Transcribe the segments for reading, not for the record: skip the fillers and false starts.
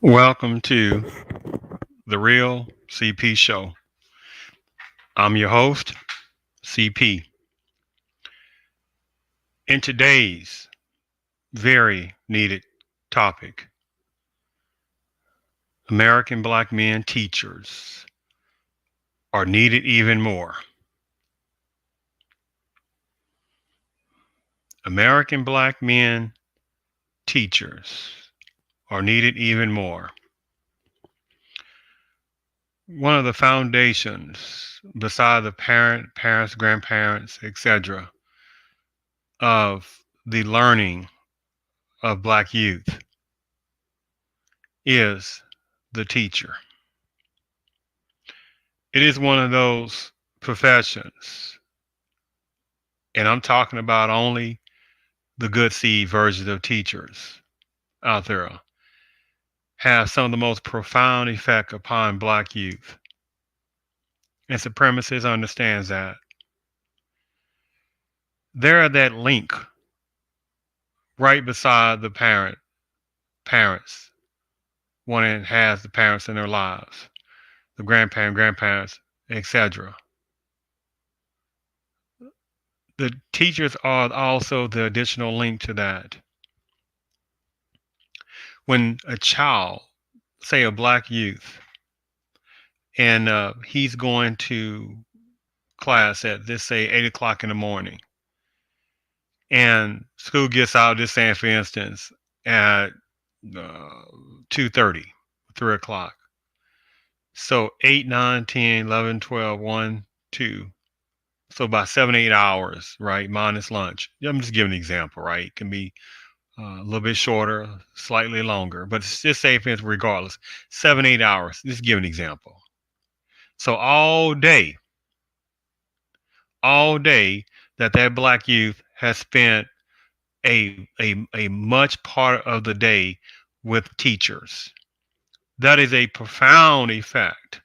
Welcome to the Real CP Show. I'm your host, CP. In today's very needed topic, American black men teachers are needed even more. American black men teachers are needed even more. One of the foundations, beside the parents, grandparents, etc., of the learning of black youth is the teacher. It is one of those professions, and I'm talking about only the good seed versions of teachers out there, have some of the most profound effect upon black youth. And supremacist understands that. They're that link right beside the parents, one that has the parents in their lives, the grandparents, etc. The teachers are also the additional link to that. When a child, say a black youth, and he's going to class at, let's say, 8 o'clock in the morning, and school gets out, just saying for instance, at 2:30, 3 o'clock. So 8, 9, 10, 11, 12, 1, 2. So about 7, 8 hours, right? Minus lunch. I'm just giving an example, right? It can be a little bit shorter, slightly longer, but it's just say, regardless, 7, 8 hours. Just give an example. So all day that black youth has spent a much part of the day with teachers. That is a profound effect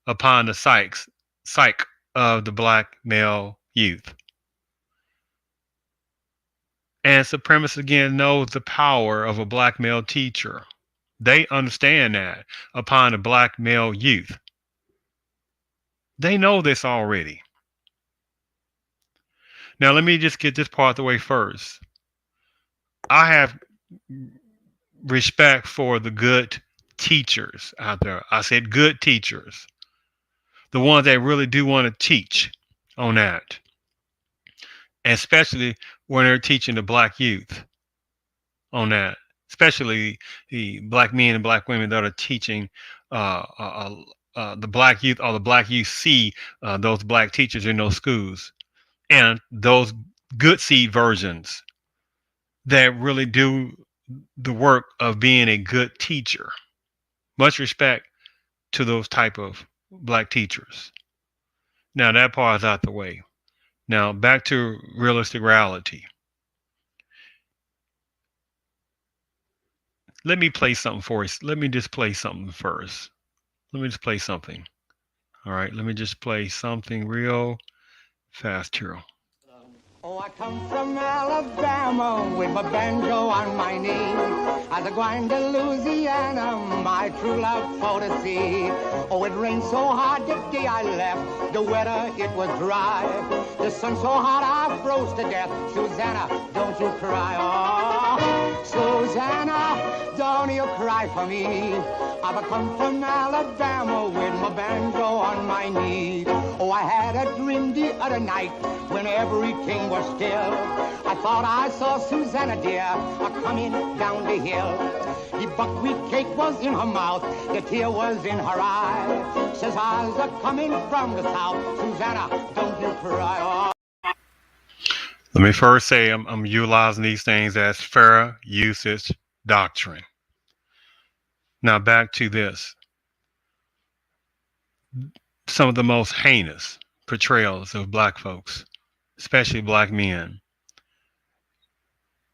upon the psyche of the black male youth. And supremacists again knows the power of a black male teacher. They understand that upon the black male youth. They know this already. Now let me just get this part of the way first. I have respect for the good teachers out there. I said good teachers, the ones that really do want to teach on that, especially when they're teaching the black youth on that, especially the black men and black women that are teaching the black youth, or the black youth see those black teachers in those schools, and those good seed versions that really do the work of being a good teacher. Much respect to those type of black teachers. Now that part is out the way. Now back to realistic reality. Let me play something for you. Let me just play something first. Let me just play something. All right, let me just play something real fast here. Oh, I come from Alabama with my banjo on my knee. As I grind to Louisiana, my true love for to see. Oh, it rained so hard the day I left, the weather it was dry. The sun so hot I froze to death. Susanna, don't you cry. Oh, Susanna, don't you cry for me. I've come from Alabama with my banjo on my knee. Oh, I had a dream the other night when everything was still. I thought I saw Susanna dear a-coming down the hill. The buckwheat cake was in her mouth, the tear was in her eye. Says I was a-coming from the south. Susanna, don't you cry. Oh. Let me first say I'm utilizing these things as fair usage doctrine. Now back to this. Some of the most heinous portrayals of black folks, especially black men,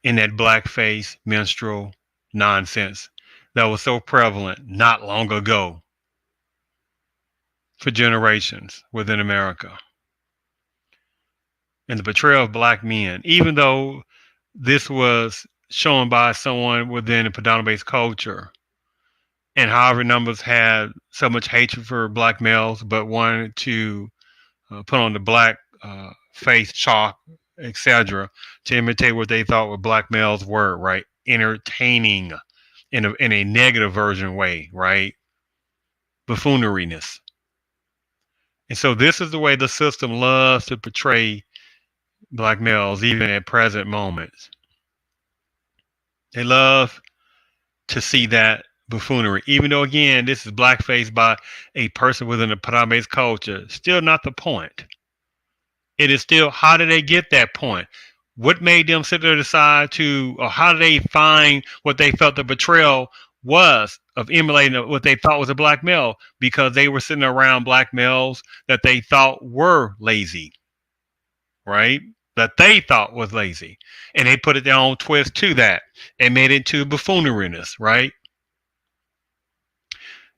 in that blackface minstrel nonsense that was so prevalent not long ago for generations within America. And the portrayal of black men, even though this was shown by someone within the predominant based culture, and however numbers had so much hatred for black males, but wanted to put on the black face, chalk, etc., to imitate what they thought what black males were, right? Entertaining in a negative version way, right? Buffooneryness. And so this is the way the system loves to portray black males, even at present moments. They love to see that buffoonery, even though again this is blackface by a person within a Padamese culture. Still not the point. It is still, how did they get that point? What made them sit there and decide to, or how did they find what they felt the betrayal was of emulating what they thought was a black male? Because they were sitting around black males that they thought were lazy, right? That they thought was lazy. And they put their own twist to that and made it into buffooneryness, right?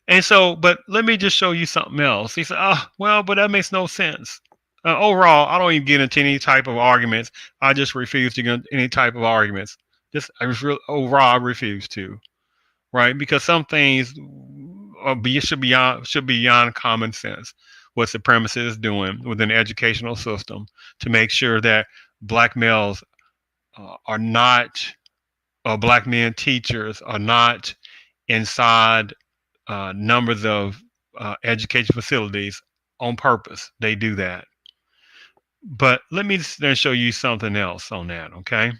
And so, but let me just show you something else. He said, oh, well, but that makes no sense. Overall, I don't even get into any type of arguments. I just refuse to get into any type of arguments. Overall, I refuse to, right? Because some things should be beyond common sense. What supremacy is doing within the educational system to make sure that black males are not, or black men teachers are not inside numbers of education facilities on purpose. They do that. But let me then show you something else on that, okay?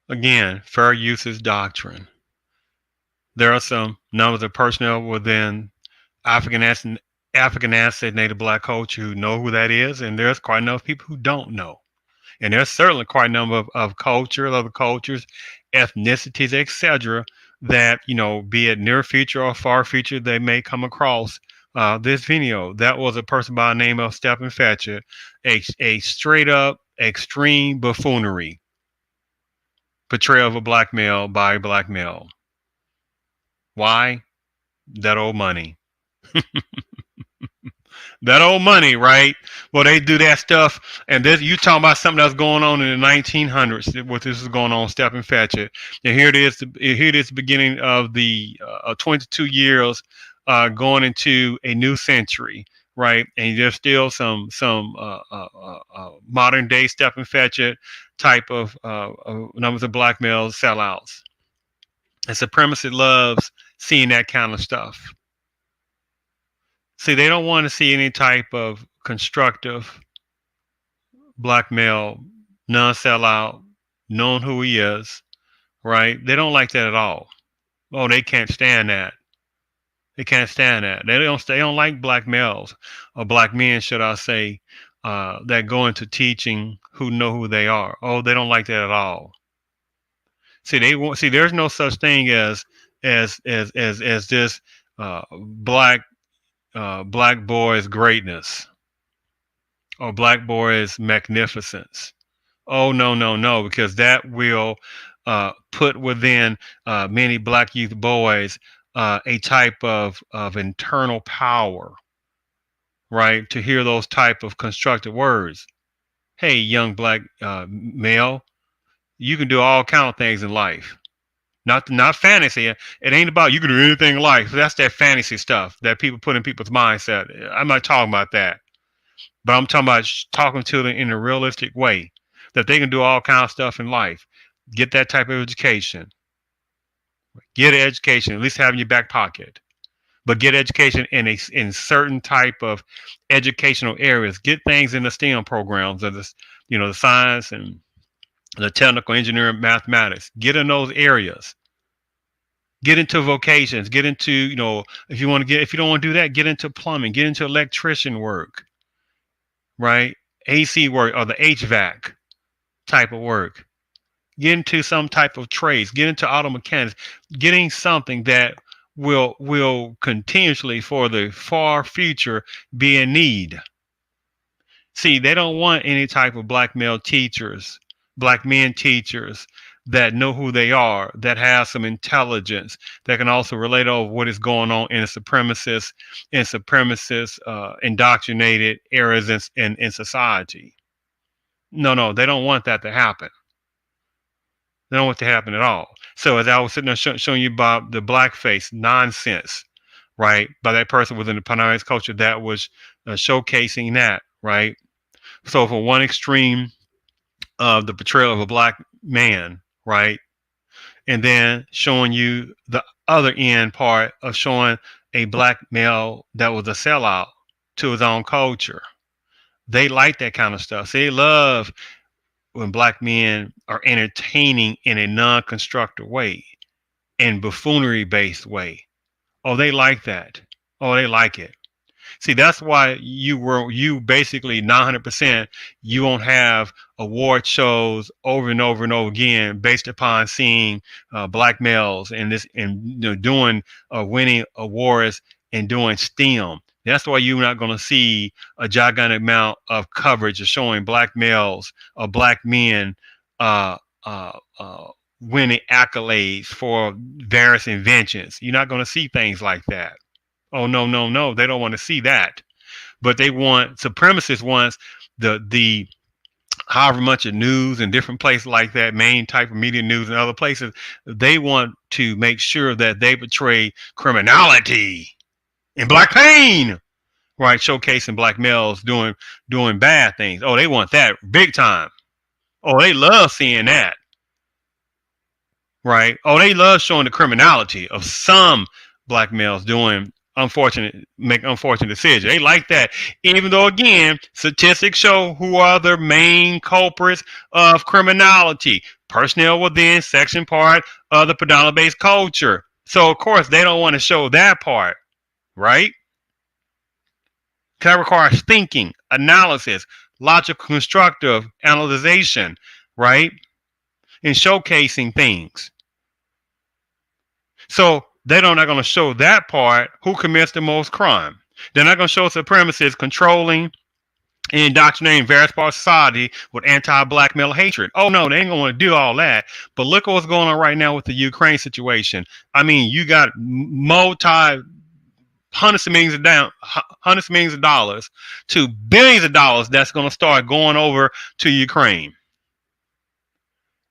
Again, fair usage doctrine. There are some numbers of personnel within African Native Black culture who know who that is, and there's quite enough people who don't know. And there's certainly quite a number of other cultures, ethnicities, etc., that, be it near future or far future, they may come across this video. That was a person by the name of Stephen Fetchit, a straight up extreme buffoonery portrayal of a black male by a black male. Why? That old money. That old money, right? Well, they do that stuff, and this, you talking about something that's going on in the 1900s. What this is going on, Stephen Fetchit, and here it is. Here it is, beginning of the 22 years going into a new century, right? And there's still some modern day Stephen Fetchit type of numbers of black males sellouts. And supremacy loves seeing that kind of stuff. See, they don't want to see any type of constructive black male, non-sellout, knowing who he is, right? They don't like that at all. Oh, they can't stand that. They can't stand that. They don't like black males, or black men, should I say, that go into teaching who know who they are. Oh, they don't like that at all. See, there's no such thing as this black boy's greatness or black boy's magnificence. Oh, no, because that will put within many black youth boys a type of internal power, right? To hear those type of constructed words. Hey, young black male, you can do all kind of things in life. Not fantasy. It ain't about you can do anything in life. That's that fantasy stuff that people put in people's mindset. I'm not talking about that. But I'm talking about talking to them in a realistic way, that they can do all kinds of stuff in life. Get that type of education. Get an education, at least have in your back pocket. But get education in certain type of educational areas. Get things in the STEM programs, of the science and the technical, engineering, mathematics. Get in those areas. Get into vocations. Get into, if you don't want to do that, get into plumbing. Get into electrician work, right? AC work, or the HVAC type of work. Get into some type of trades. Get into auto mechanics. Getting something that will continuously for the far future be in need. See, they don't want any type of black male teachers black men teachers that know who they are, that have some intelligence, that can also relate over what is going on in supremacist indoctrinated areas in society. No, they don't want that to happen. They don't want it to happen at all. So as I was sitting there showing you about the blackface nonsense, right, by that person within the Panamanian culture that was showcasing that, right. So from one extreme of the portrayal of a black man, right, and then showing you the other end part of showing a black male that was a sellout to his own culture. They like that kind of stuff. So they love when black men are entertaining in a non-constructive way, in buffoonery-based way. Oh, they like that. Oh, they like it. See, that's why you basically 900%. You won't have award shows over and over and over again based upon seeing black males and this and doing winning awards and doing STEM. That's why you're not going to see a gigantic amount of coverage of showing black males or black men uh, uh, winning accolades for various inventions. You're not going to see things like that. Oh no, they don't want to see that. But they want supremacists wants the however much of news in different places like that, main type of media news and other places, they want to make sure that they portray criminality and black pain, right? Showcasing black males doing bad things. Oh, they want that big time. Oh, they love seeing that. Right? Oh, they love showing the criminality of some black males make unfortunate decisions. They like that. Even though, again, statistics show who are the main culprits of criminality. Personnel within section part of the predominant-based culture. So, of course, they don't want to show that part, right? Because that requires thinking, analysis, logical, constructive analyzation, right? And showcasing things. So they're not going to show that part who commits the most crime. They're not going to show supremacists controlling and indoctrinating various parts of society with anti-black male hatred. Oh no, they ain't going to want to do all that. But look at what's going on right now with the Ukraine situation. I mean, you got hundreds of millions of dollars to billions of dollars that's going to start going over to Ukraine.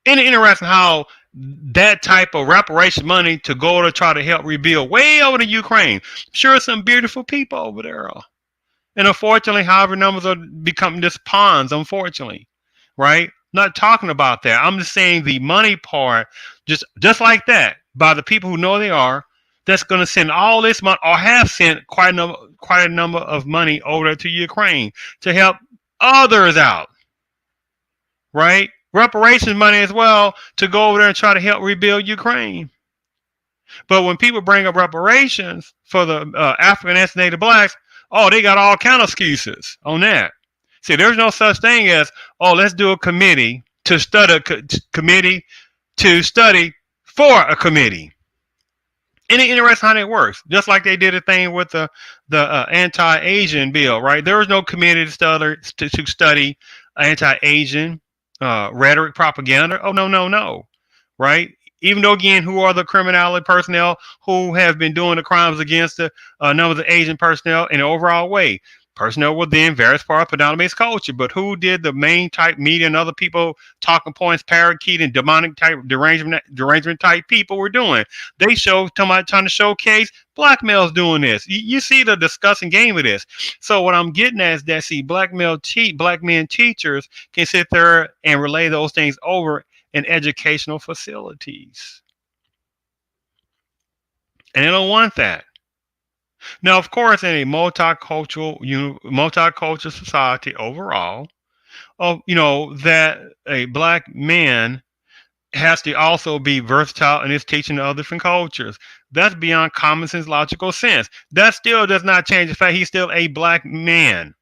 Isn't it interesting how that type of reparation money to go to try to help rebuild way over to Ukraine? Sure, some beautiful people over there. And unfortunately, however, numbers are becoming just pawns, unfortunately, right? Not talking about that. I'm just saying the money part, just like that, by the people who know they are, that's going to send all this money, or have sent quite a number of money over to Ukraine to help others out, right? Reparations money as well to go over there and try to help rebuild Ukraine. But when people bring up reparations for the African ethnic blacks, oh, they got all kind of excuses on that. See, there's no such thing as, oh, let's do a committee to study for a committee. And it's interesting how that works. Just like they did a thing with the anti-Asian bill, right? There was no committee to study anti-Asian rhetoric, propaganda. Oh, no, right? Even though, again, who are the criminality personnel who have been doing the crimes against the number of Asian personnel in an overall way? Personnel within various parts of predominant culture, but who did the main type media and other people talking points, parakeet and demonic type derangement type people were doing? They trying to showcase black males doing this. You see the disgusting game of this. So what I'm getting at is that, see, black men teachers can sit there and relay those things over in educational facilities, and they don't want that. Now, of course, in a multicultural society overall, that a black man has to also be versatile in his teaching to other different cultures. That's beyond common sense, logical sense. That still does not change the fact he's still a black man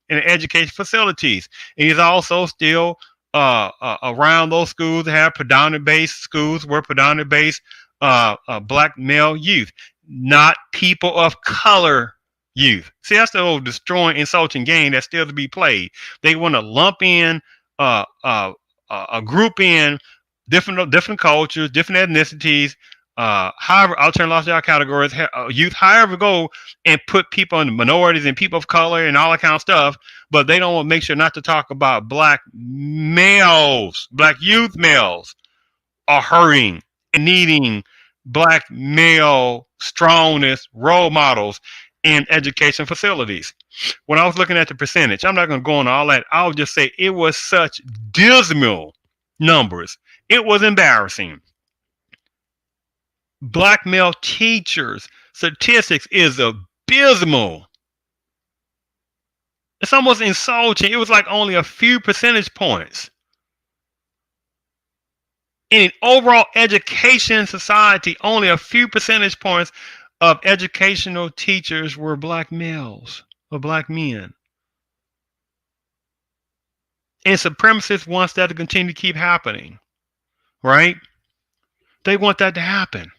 in education facilities. And he's also still around those schools that have predominant-based schools where predominant-based black male youth, not people of color youth. See, that's the old destroying, insulting game that's still to be played. They want to lump in group in different cultures, different ethnicities, however, alternate lifestyle categories, youth, however, go and put people in minorities and people of color and all that kind of stuff. But they don't want to make sure not to talk about black males, black youth males are hurting and needing black male strongness role models in education facilities. When I was looking at the percentage, I'm not going to go on all that. I'll just say it was such dismal numbers. It was embarrassing. Black male teachers statistics is abysmal. It's almost insulting. It was like only a few percentage points. In an overall education society, only a few percentage points of educational teachers were black males or black men. And supremacists want that to continue to keep happening, right? They want that to happen.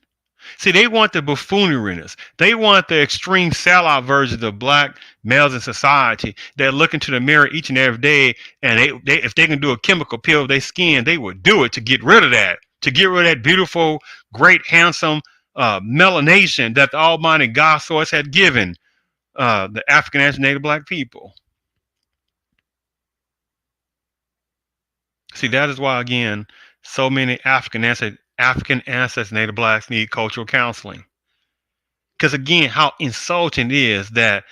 See, they want the buffooneriness. They want the extreme sellout versions of black males in society that look into the mirror each and every day, and if they can do a chemical peel of their skin, they would do it to get rid of that, beautiful, great, handsome melanation that the Almighty God source had given the African and Native black people. See, that is why, again, so many African ancestors Native blacks need cultural counseling. Because, again, how insulting it is that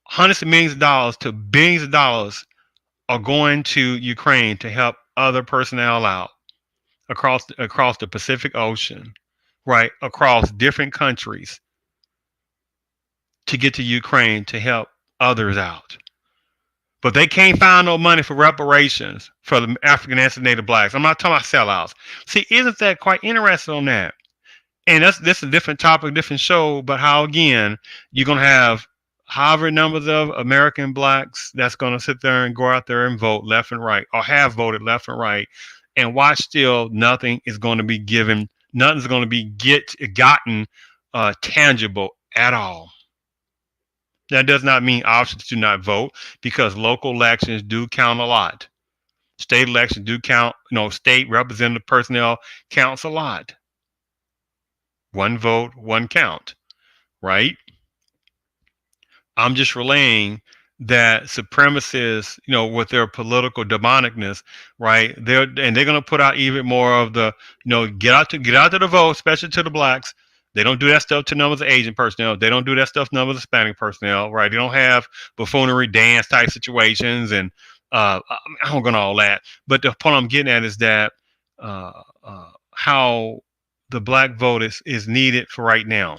hundreds of millions of dollars to billions of dollars are going to Ukraine to help other personnel out across the Pacific Ocean, right, across different countries to get to Ukraine to help others out. But they can't find no money for reparations for the African and Native blacks. I'm not talking about sellouts. See, isn't that quite interesting on that? And this is a different topic, different show, but how, again, you're going to have however numbers of American blacks that's going to sit there and go out there and vote left and right, or have voted left and right, and watch still nothing is going to be given, nothing's going to be gotten tangible at all. That does not mean options do not vote, because local elections do count a lot. State elections do count. State representative personnel counts a lot. One vote, one count, right? I'm just relaying that supremacists, with their political demonicness, right? They're going to put out even more of the, get out to the vote, especially to the blacks. They don't do that stuff to numbers of Asian personnel. They don't do that stuff to numbers of Hispanic personnel, right? They don't have buffoonery dance type situations, and I don't go into all that. But the point I'm getting at is that how the black vote is needed for right now.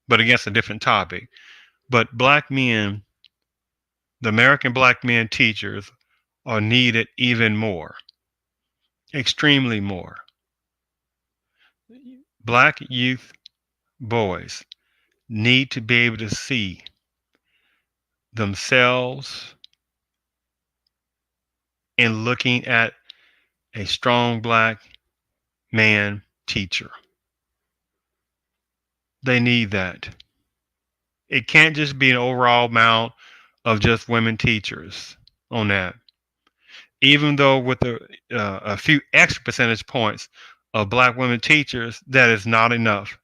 But against a different topic. But black men, the American black men teachers, are needed even more, extremely more. Black youth boys need to be able to see themselves in looking at a strong black man teacher. They need that. It can't just be an overall amount of just women teachers on that. Even though with a few extra percentage points of black women teachers, that is not enough.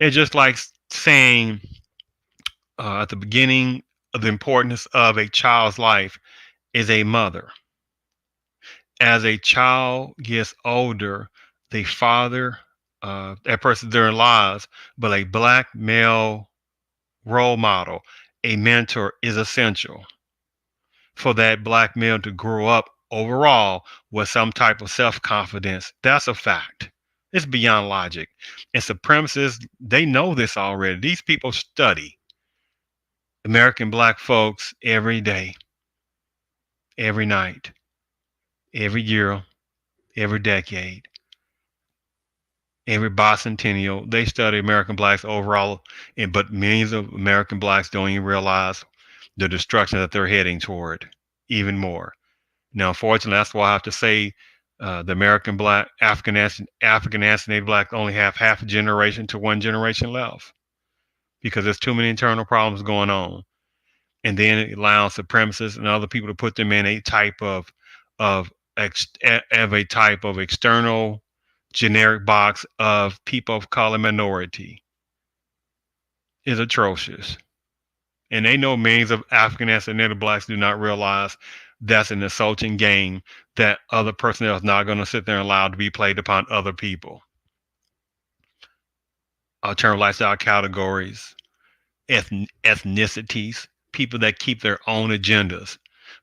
It's just like saying at the beginning of the importance of a child's life is a mother. As a child gets older, the father, that person during lives, but a black male role model, a mentor, is essential for that black male to grow up overall with some type of self-confidence. That's a fact. It's beyond logic. And supremacists, they know this already. These people study American black folks every day, every night, every year, every decade, every bicentennial. They study American blacks overall, but millions of American blacks don't even realize the destruction that they're heading toward even more. Now, unfortunately, that's why I have to say the American black, African Native black only have half a generation to one generation left, because there's too many internal problems going on. And then it allows supremacists and other people to put them in a type of of a type of external generic box of people of color minority is atrocious. And they know millions of African and Native blacks do not realize that's an insulting game that other personnel is not going to sit there and allow to be played upon other people. Alternative lifestyle categories, ethnicities, people that keep their own agendas.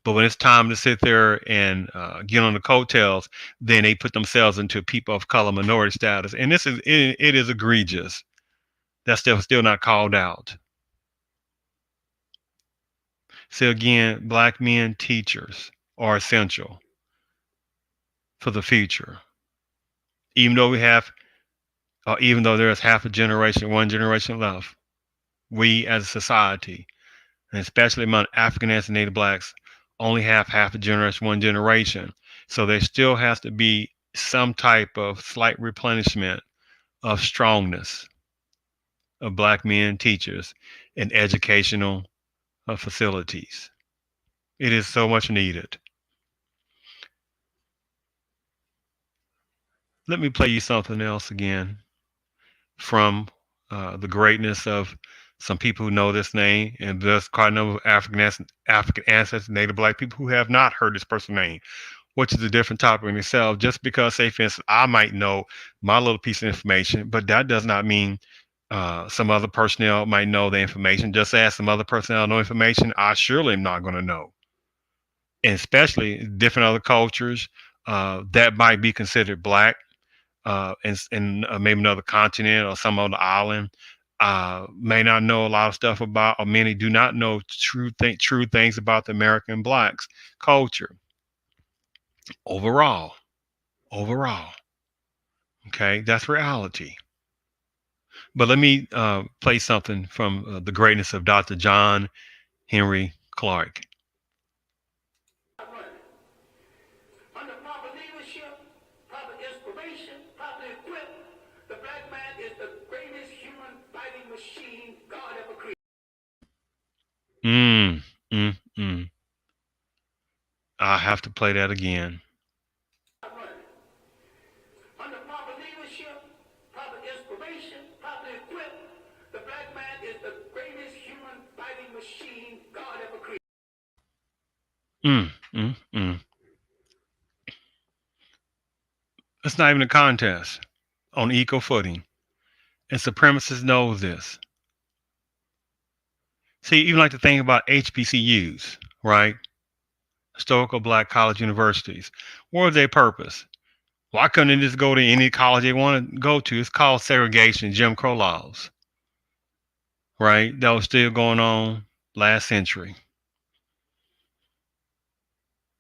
But when it's time to sit there and get on the coattails, then they put themselves into people of color minority status, and it is egregious. That's still not called out. So again, black men teachers are essential for the future. Even though even though there's half a generation, one generation left, we as a society, and especially among African and Native blacks, only have half a generation, one generation. So there still has to be some type of slight replenishment of strongness of black men teachers in educational facilities. It is so much needed. Let me play you something else again from the greatness of some people who know this name, and there's quite a number of African ancestors, Native black people who have not heard this person's name, which is a different topic in itself. Just because, say, for instance, I might know my little piece of information, but that does not mean some other personnel might know the information. Just as some other personnel know information, I surely am not going to know. And especially different other cultures that might be considered black in maybe another continent or some other island may not know a lot of stuff about, or many do not know true things about the American blacks culture overall. Okay, that's reality. But let me play something from the greatness of Dr. John Henry Clarke. Under proper leadership, proper inspiration, properly equipped, the black man is the greatest human fighting machine God ever created. I have to play that again. Under proper leadership, proper inspiration, properly equipped, the black man is the greatest human fighting machine God ever created. It's not even a contest on equal footing. And supremacists know this. See, you even like to think about HBCUs, right? Historical black college universities. What was their purpose? Why couldn't they just go to any college they want to go to? It's called segregation, Jim Crow laws, right? That was still going on last century.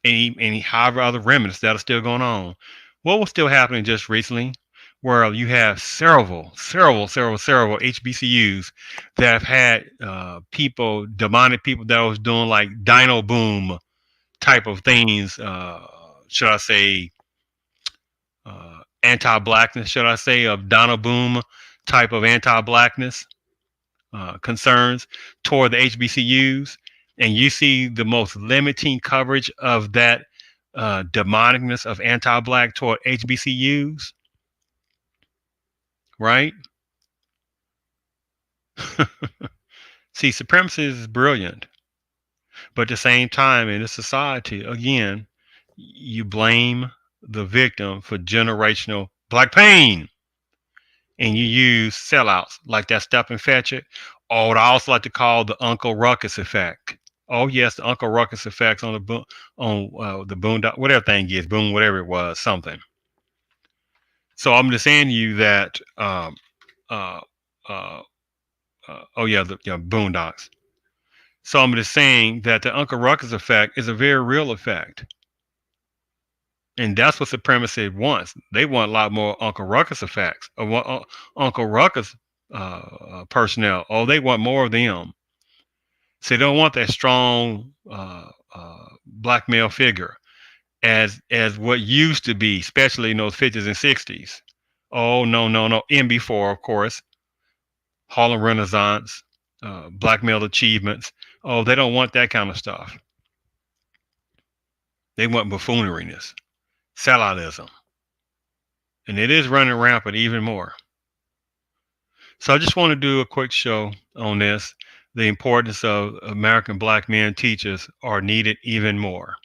Any however other remnants that are still going on. What was still happening just recently, where you have several HBCUs that have had demonic people that was doing like Dino Boom type of things, should I say, anti-blackness, should I say, of Dino Boom type of anti-blackness concerns toward the HBCUs. And you see the most limiting coverage of that demonicness of anti-black toward HBCUs, right? See, supremacy is brilliant, but at the same time, in this society, again, you blame the victim for generational black pain, and you use sellouts like that Stepin Fetchit, or what I also like to call the Uncle Ruckus effect. Oh yes, the Uncle Ruckus effects on the Boondock, whatever thing is, Boom, whatever it was, something. So I'm just saying to you that, oh yeah, the Boondocks. So I'm just saying that the Uncle Ruckus effect is a very real effect, and that's what supremacy wants. They want a lot more Uncle Ruckus effects, or Uncle Ruckus personnel. Oh, they want more of them. So they don't want that strong black male figure as what used to be, especially in those 50s and 60s. Oh, no. And before, of course, Harlem Renaissance, black male achievements. Oh, they don't want that kind of stuff. They want buffooniness. selloutism. And it is running rampant even more. So I just want to do a quick show on this. The importance of American black men teachers are needed even more.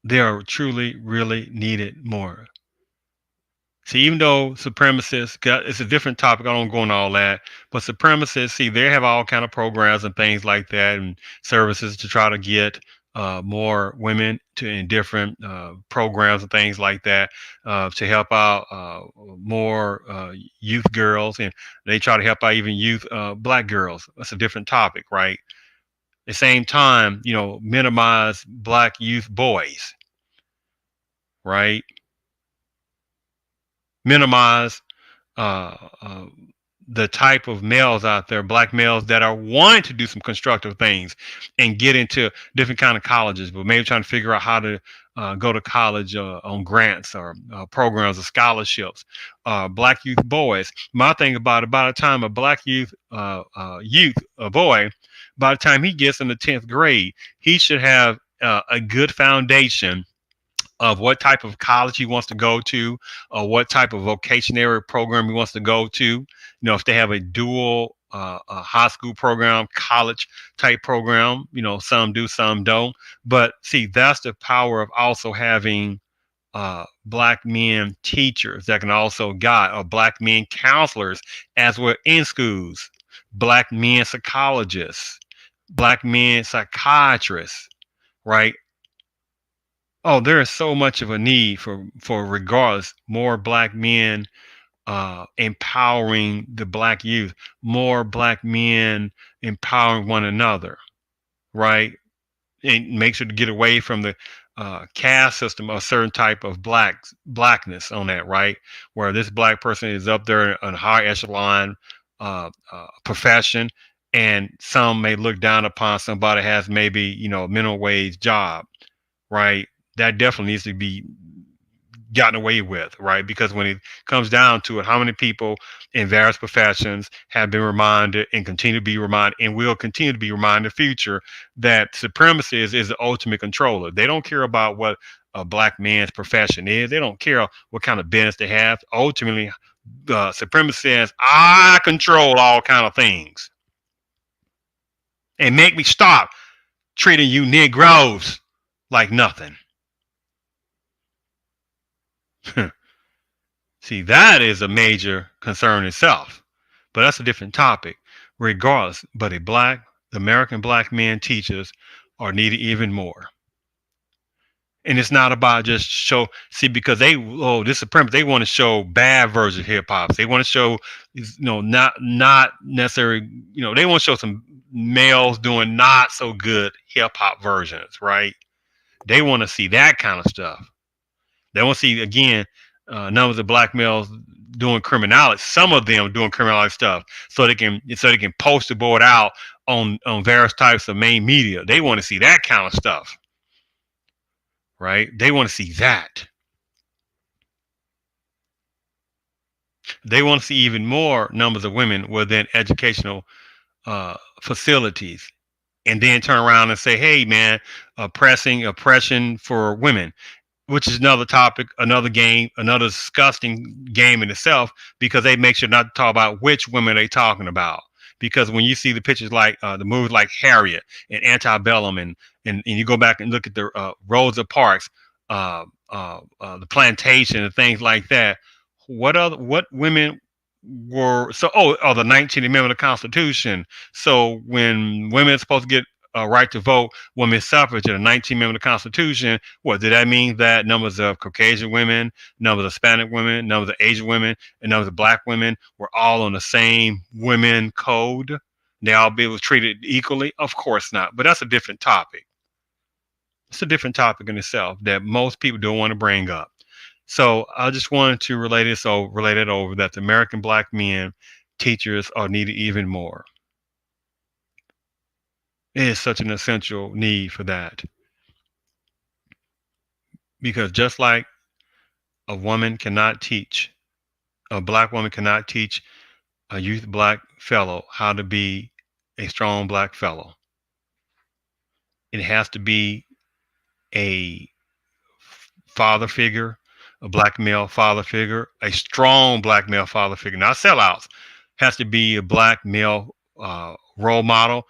They are truly, really needed more. See, even though supremacists, it's a different topic. I don't go into all that, but supremacists, see, they have all kind of programs and things like that, and services to try to get more women to in different programs and things like that to help out more youth girls, and they try to help out even youth black girls. That's a different topic, right? At the same time, minimize black youth boys, right? Minimize uh, uh, the type of males out there, black males that are wanting to do some constructive things and get into different kind of colleges, but maybe trying to figure out how to go to college on grants or programs or scholarships. Black youth boys. My thing about it, by the time a black a boy, by the time he gets in the 10th grade, he should have a good foundation of what type of college he wants to go to, or what type of vocational program he wants to go to. If they have a dual a high school program, college type program, some do, some don't. But see, that's the power of also having black men teachers that can also guide, or black men counselors as we're in schools, black men psychologists, black men psychiatrists, right? Oh, there is so much of a need for regardless more black men empowering the black youth, more black men empowering one another, right? And make sure to get away from the caste system of a certain type of blackness on that, right? Where this black person is up there in a high echelon profession, and some may look down upon somebody has maybe a minimum wage job, right? That definitely needs to be gotten away with, right? Because when it comes down to it, how many people in various professions have been reminded and continue to be reminded and will continue to be reminded in the future that supremacy is the ultimate controller. They don't care about what a black man's profession is. They don't care what kind of business they have. Ultimately, supremacy says, I control all kind of things. And make me stop treating you Negroes like nothing. See, that is a major concern itself, but that's a different topic. Regardless, but the American black men teachers are needed even more. And it's not about just because this supremacy, they want to show bad version of hip hop. They want to show, not necessarily, they want to show some males doing not so good hip hop versions, right? They want to see that kind of stuff. They want to see, again, numbers of black males doing criminality, some of them doing criminality stuff, so they can post the board out on various types of main media. They want to see that kind of stuff, right? They want to see that. They want to see even more numbers of women within educational facilities, and then turn around and say, hey man, oppression for women, which is another topic, another game, another disgusting game in itself, because they make sure not to talk about which women they talking about. Because when you see the pictures like the movies like Harriet and Antebellum, and you go back and look at the Rosa Parks, the Plantation and things like that, what women were the 19th Amendment of the Constitution. So when women are supposed to get a right to vote, women suffrage in the 19th Amendment of the Constitution, what did that mean? That numbers of Caucasian women, numbers of Hispanic women, numbers of Asian women, and numbers of black women were all on the same women code? They all be treated equally? Of course not. But that's a different topic. It's a different topic in itself that most people don't want to bring up. So I just wanted to relate it over that the American black men teachers are needed even more. It is such an essential need for that. Because just like a woman cannot teach, a black woman cannot teach a youth black fellow how to be a strong black fellow. It has to be a father figure, a black male father figure, a strong black male father figure, not sellouts. Has to be a black male role model,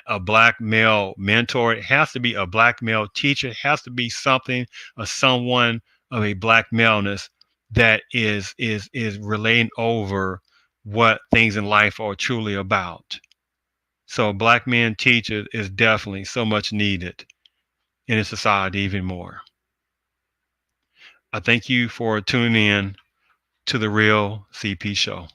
a black male mentor. It has to be a black male teacher. It has to be something or someone of a black maleness that is relaying over what things in life are truly about. So a black man teacher is definitely so much needed in a society even more. I thank you for tuning in to the Real CP Show.